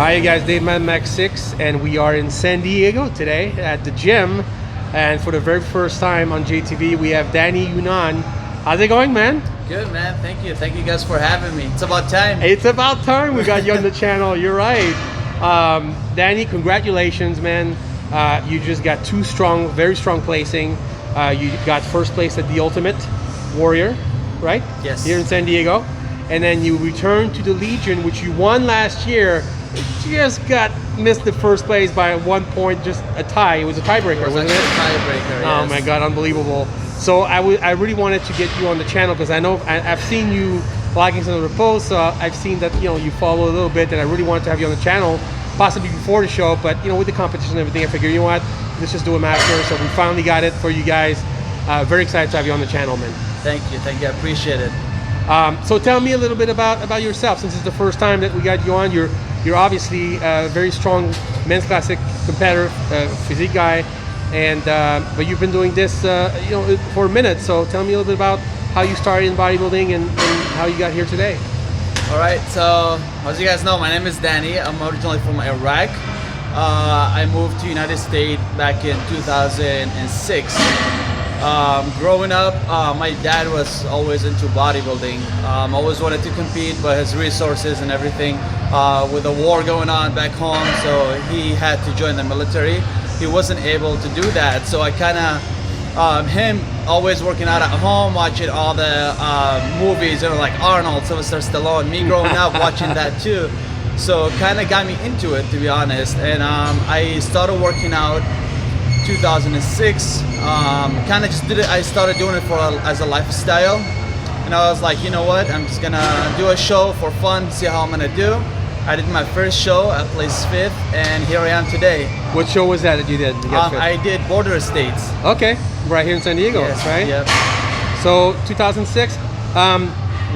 Hi you guys, Dave Max 6, and we are in San Diego today at the gym. And for the very first time on JayTV, we have Dani Younan. How's it going, man? Good, man. Thank you. Thank you guys for having me. It's about time. It's about time we got you on the channel. You're right. Dani, congratulations, man. You just got very strong placing. You got first place at the Ultimate Warrior, right? Yes. Here in San Diego. And then you returned to the Legion, which you won last year. Just missed the first place by 1 point, just a tie. It was a tiebreaker, wasn't it? A tiebreaker, Oh yes. my God, unbelievable. So I really wanted to get you on the channel because I know I've seen you liking some of the posts. I've seen that you follow a little bit, and I really wanted to have you on the channel, possibly before the show. But with the competition and everything, I figured, you know what, let's just do a master. So we finally got it for you guys. Very excited to have you on the channel, man. Thank you. I appreciate it. So tell me a little bit about yourself, since it's the first time that we got you on. You're obviously a very strong men's classic competitor, physique guy, and but you've been doing this for a minute. So tell me a little bit about how you started in bodybuilding and how you got here today. All right. So as you guys know, my name is Dani. I'm originally from Iraq. I moved to United States back in 2006. Growing up, my dad was always into bodybuilding. Always wanted to compete, but his resources and everything, with the war going on back home, so he had to join the military. He wasn't able to do that, so I kind of, him always working out at home, watching all the movies, like Arnold, Sylvester Stallone, me growing up watching that too. So kind of got me into it, to be honest. And I started working out 2006. Kind of just did it. I started doing it as a lifestyle, and I was like, you know what, I'm just gonna do a show for fun, see how I'm gonna do. I did my first show. I placed 5th, and here I am today. What show was that you did? I did Border Estates. Okay, right here in San Diego, yes, right? Yep. So 2006.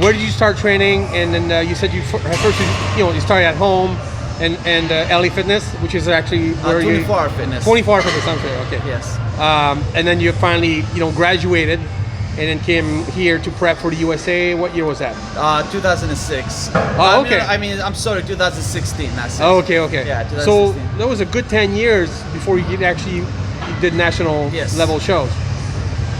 Where did you start training? And then you said you started at home. And LA Fitness, which is actually where 24 Fitness. 24 Fitness, I'm sorry, okay. Yes. And then you finally, graduated, and then came here to prep for the USA. What year was that? 2006. Oh, okay. I'm sorry, 2016. That's it. Oh, okay. Yeah, 2016. So that was a good 10 years before you did national level shows.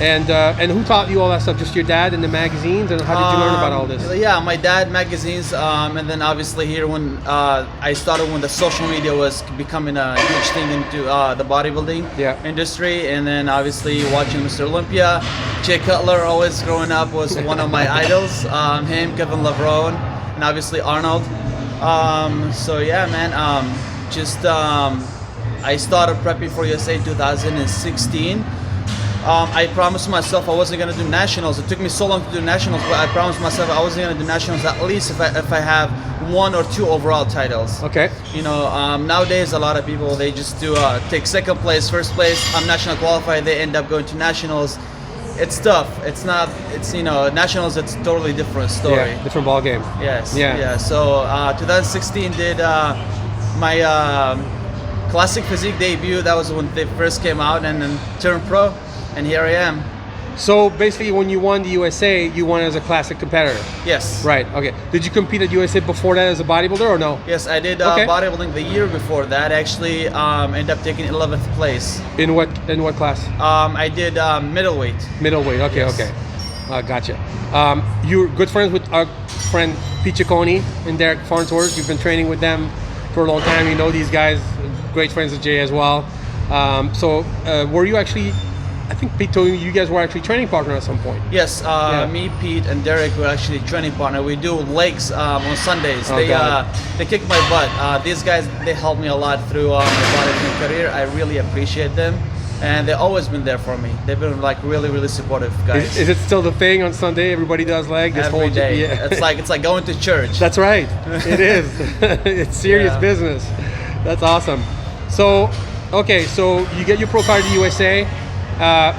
And who taught you all that stuff? Just your dad and the magazines? And how did you learn about all this? Yeah, my dad, magazines, and then obviously here when I started when the social media was becoming a huge thing into the bodybuilding industry, and then obviously watching Mr. Olympia. Jay Cutler, always growing up, was one of my idols. Him, Kevin Levrone, and obviously Arnold. So yeah, man, I started prepping for USA 2016. I promised myself I wasn't gonna do nationals. It took me so long to do nationals, but I promised myself I wasn't gonna do nationals at least if I have 1 or 2 overall titles. Okay. Nowadays a lot of people, they just do take 2nd place, 1st place. I'm national qualified. They end up going to nationals. It's tough. It's not. It's nationals. It's a totally different story. Yeah, different ball game. Yes. Yeah. So 2016 did my classic physique debut. That was when they first came out, and then turned pro. And here I am. So basically, when you won the USA, you won as a classic competitor. Yes. Right. Okay. Did you compete at USA before that as a bodybuilder or no? Yes, I did bodybuilding the year before that. Actually, ended up taking 11th place. In what class? I did middleweight. Middleweight. Okay. Yes. Okay. Gotcha. You're good friends with our friend Pete Ciccone and Derek Farnsworth. You've been training with them for a long time. You know these guys. Great friends with Jay as well. So were you actually? I think Pete told me you guys were actually training partner at some point. Yes, me, Pete, and Derek were actually training partner. We do legs on Sundays. They kick my butt. These guys, they helped me a lot through my bodybuilding career. I really appreciate them, and they've always been there for me. They've been really, really supportive guys. Is it still the thing on Sunday? Everybody does leg this every whole day. Yeah. It's like going to church. That's right. It is. It's serious business. That's awesome. So, okay, so you get your pro card to USA.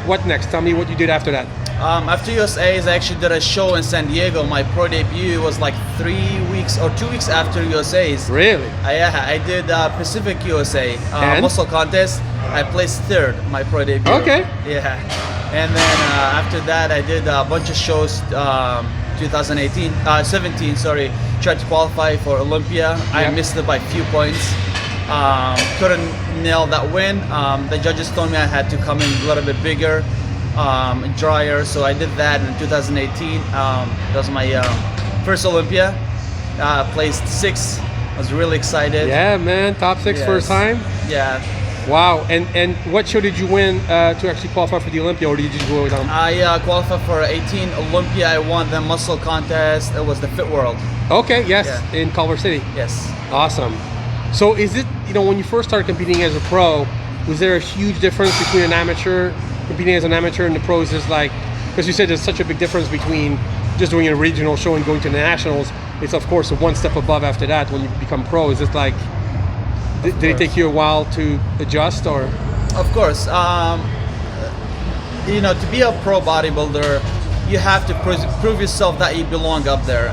What next? Tell me what you did after that. After USA's, I actually did a show in San Diego. My pro debut was like 3 weeks or 2 weeks after USA's. Really? I did Pacific USA muscle contest. I placed 3rd my pro debut. Okay. Yeah. And then after that, I did a bunch of shows. 17, sorry, tried to qualify for Olympia. I missed it by a few points. Couldn't nail that win. The judges told me I had to come in a little bit bigger, drier, so I did that in 2018. That was my first Olympia. Placed 6th. I was really excited. Yeah, man, top 6 first time. Yeah. Wow. And what show did you win to actually qualify for the Olympia, or did you just go down? I qualified for 18 Olympia. I won the muscle contest. It was the Fit World. Okay. Yes, in Culver City. Yes. Awesome. So is it, when you first started competing as a pro, was there a huge difference between an amateur, competing as an amateur and the pros? Is like, because you said there's such a big difference between just doing a regional show and going to the nationals. It's of course a one step above after that when you become pro. Is it like, did it take you a while to adjust, or? Of course. To be a pro bodybuilder, you have to prove yourself that you belong up there.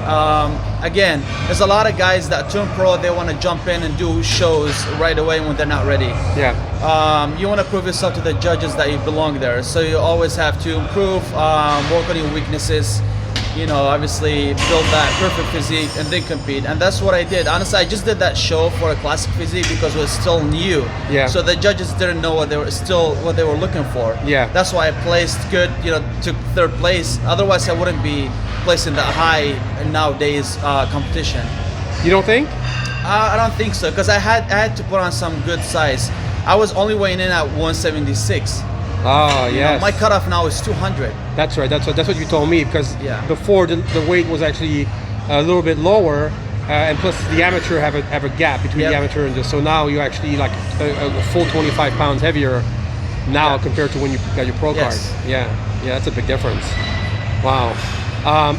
Again, there's a lot of guys that turn pro, they want to jump in and do shows right away when they're not ready. Yeah. You want to prove yourself to the judges that you belong there. So you always have to improve, work on your weaknesses, obviously build that perfect physique and then compete. And that's what I did. Honestly, I just did that show for a classic physique because it was still new. Yeah. So the judges didn't know what they were looking for. Yeah. That's why I placed good, took 3rd place. Otherwise I wouldn't be placing that high in nowadays competition. You don't think? I don't think so, because I had to put on some good size. I was only weighing in at 176. Oh, yes. My cutoff now is 200. That's right. That's what you told me, because before the weight was actually a little bit lower, and plus the amateur have a gap between the amateur and so now you actually like a full 25 pounds heavier now compared to when you got your pro card. Yeah, that's a big difference. Wow.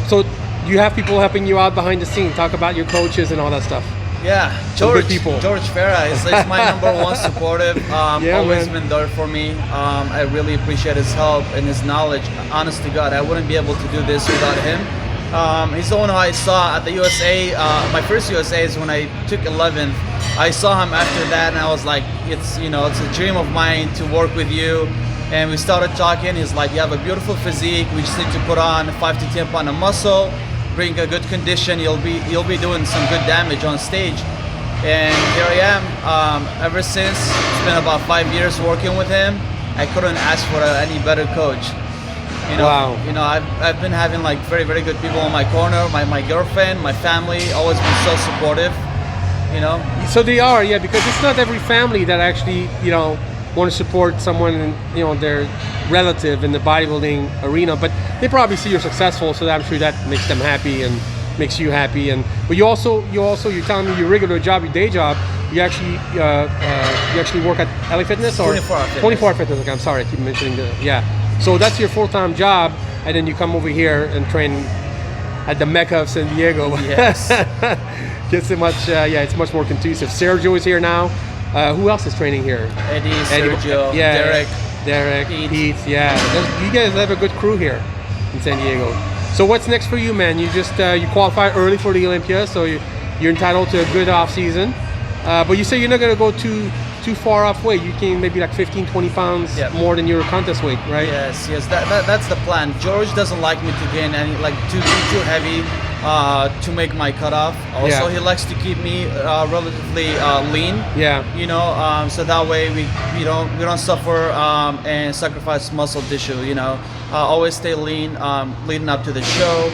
So you have people helping you out behind the scene. Talk about your coaches and all that stuff. Yeah, George Farah is my #1 supportive. Always been there for me. I really appreciate his help and his knowledge. Honest to God, I wouldn't be able to do this without him. He's the one who I saw at the USA. My first USA is when I took 11th. I saw him after that, and I was like, it's a dream of mine to work with you. And we started talking. He's like, you have a beautiful physique. We just need to put on 5 to 10 pounds of muscle. Bring a good condition, you'll be doing some good damage on stage. And here I am. Ever since, it's been about 5 years working with him. I couldn't ask for any better coach. Wow. I've been having like very, very good people in my corner. My girlfriend, my family, always been so supportive. So they are, because it's not every family that actually want to support someone in their relative in the bodybuilding arena, but they probably see you're successful, so I'm sure that makes them happy and makes you happy. But you're telling me your regular job, your day job, you actually work at LA Fitness or 24 Hour Fitness. Okay, I'm sorry, I keep mentioning so that's your full-time job, and then you come over here and train at the Mecca of San Diego. Yes. It's much more conducive. Sergio is here now. Who else is training here? Eddie, Sergio, Derek, Pete. You guys have a good crew here in San Diego. So what's next for you, man? You just you qualified early for the Olympia, so you're entitled to a good off season. But you say you're not going to go too far off weight. You can maybe like 15, 20 pounds more than your contest weight, right? Yes. That's the plan. George doesn't like me to gain any too heavy to make my cutoff. Also, he likes to keep me relatively lean. So that way we don't suffer and sacrifice muscle tissue. Always stay lean leading up to the show.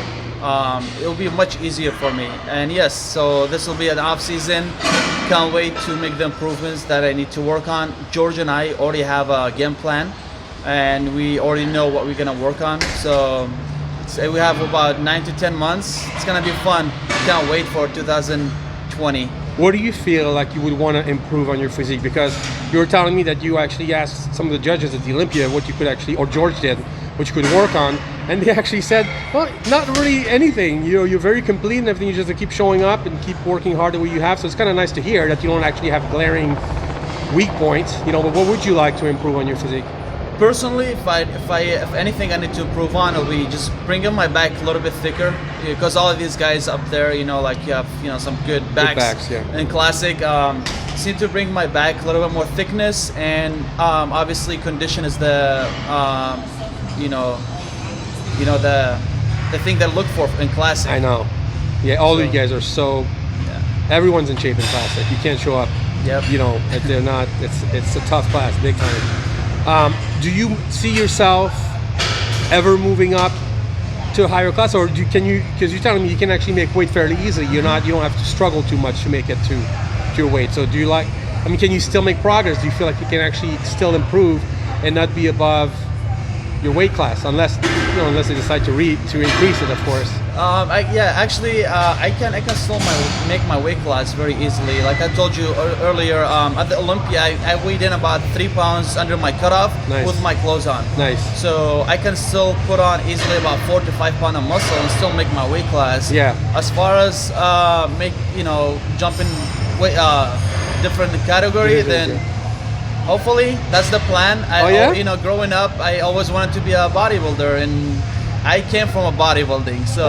It will be much easier for me. And yes, so this will be an off season. Can't wait to make the improvements that I need to work on. George and I already have a game plan, and we already know what we're gonna work on. So we have about 9 to 10 months. It's gonna be fun. Can't wait for 2020. What do you feel like you would want to improve on your physique? Because you were telling me that you actually asked some of the judges at the Olympia what you could actually, or George did, what you could work on, and they actually said, well, not really anything. You're very complete and everything. You just keep showing up and keep working hard the way you have. So it's kind of nice to hear that you don't actually have glaring weak points. But what would you like to improve on your physique? Personally, if anything I need to improve on, it'll be just bringing my back a little bit thicker, because all of these guys up there, you have some good backs, and classic. Seem to bring my back a little bit more thickness, and obviously condition is the the thing that I look for in classic. I know. Yeah, all So, of you guys are so. Yeah. Everyone's in shape in class. Like, you can't show up. Yep. You know, if they're not. It's a tough class, big time. Do you see yourself ever moving up to a higher class, or can you? Because you're telling me you can actually make weight fairly easily. You don't have to struggle too much to make it to your weight. So do you like? I mean, can you still make progress? Do you feel like you can actually still improve and not be above your weight class, unless they decide to increase it, of course? I can still make my weight class very easily. Like I told you earlier, at the Olympia, I weighed in about 3 pounds under my cutoff. Nice. With my clothes on. Nice. So I can still put on easily about 4 to 5 pounds of muscle and still make my weight class. Yeah. As far as jumping weight, different category, then. Hopefully, that's the plan. Growing up, I always wanted to be a bodybuilder, and I came from a bodybuilding. So,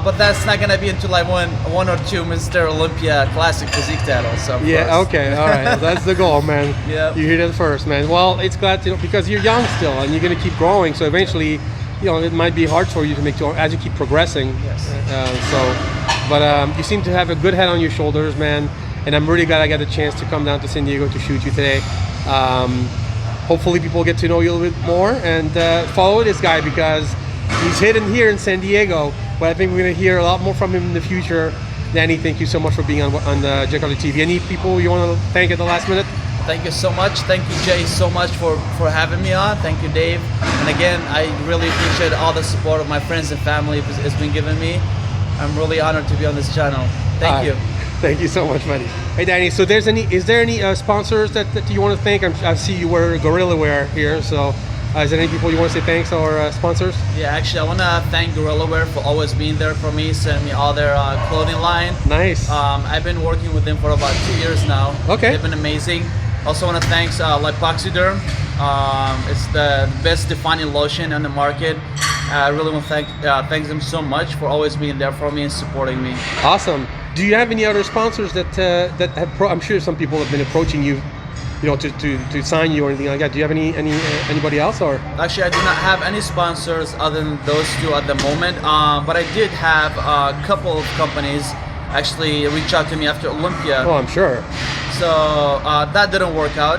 but that's not gonna be until I won 1 or 2 Mr. Olympia Classic Physique titles. So Yeah. Okay. All right. That's the goal, man. Yeah. You heard it first, man. Well, it's glad to, because you're young still, and you're gonna keep growing. So eventually, it might be hard for you to make as you keep progressing. Yes. But you seem to have a good head on your shoulders, man. And I'm really glad I got a chance to come down to San Diego to shoot you today. Hopefully people get to know you a little bit more and follow this guy, because he's hidden here in San Diego, but I think we're going to hear a lot more from him in the future. Danny, thank you so much for being on JayTV. Any people you want to thank at the last minute? Thank you so much. Thank you, Jay, so much for having me on. Thank you, Dave. And again, I really appreciate all the support of my friends and family has been giving me. I'm really honored to be on this channel. Thank you. Thank you so much, buddy. Hey, Danny. So, is there any sponsors that you want to thank? I see you wear Gorilla Wear here. So, is there any people you want to say thanks, or sponsors? Yeah, actually, I want to thank Gorilla Wear for always being there for me, sending me all their clothing line. Nice. I've been working with them for about 2 years now. Okay. They've been amazing. Also want to thank Lipoxyderm. It's the best defining lotion on the market. I really want to thank them so much for always being there for me and supporting me. Awesome. Do you have any other sponsors that have? I'm sure some people have been approaching you, to sign you or anything like that. Do you have anybody else, or? Actually, I do not have any sponsors other than those 2 at the moment. But I did have a couple of companies actually reach out to me after Olympia. Oh, I'm sure. So that didn't work out.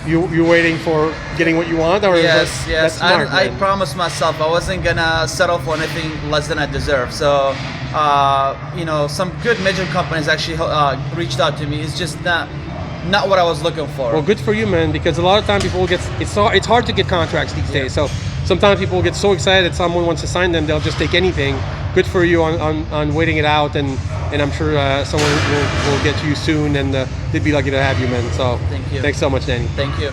You're waiting for getting what you want, or? Yes. That's smart, I promised myself I wasn't gonna settle for anything less than I deserve. So, some good major companies actually reached out to me. It's just not what I was looking for. Well, good for you, man. Because a lot of time people it's hard to get contracts these days. So sometimes people get so excited someone wants to sign them, they'll just take anything. Good for you on waiting it out, and I'm sure someone will get you soon, and they'd be lucky to have you, man. So thank you. Thanks so much, Danny. Thank you.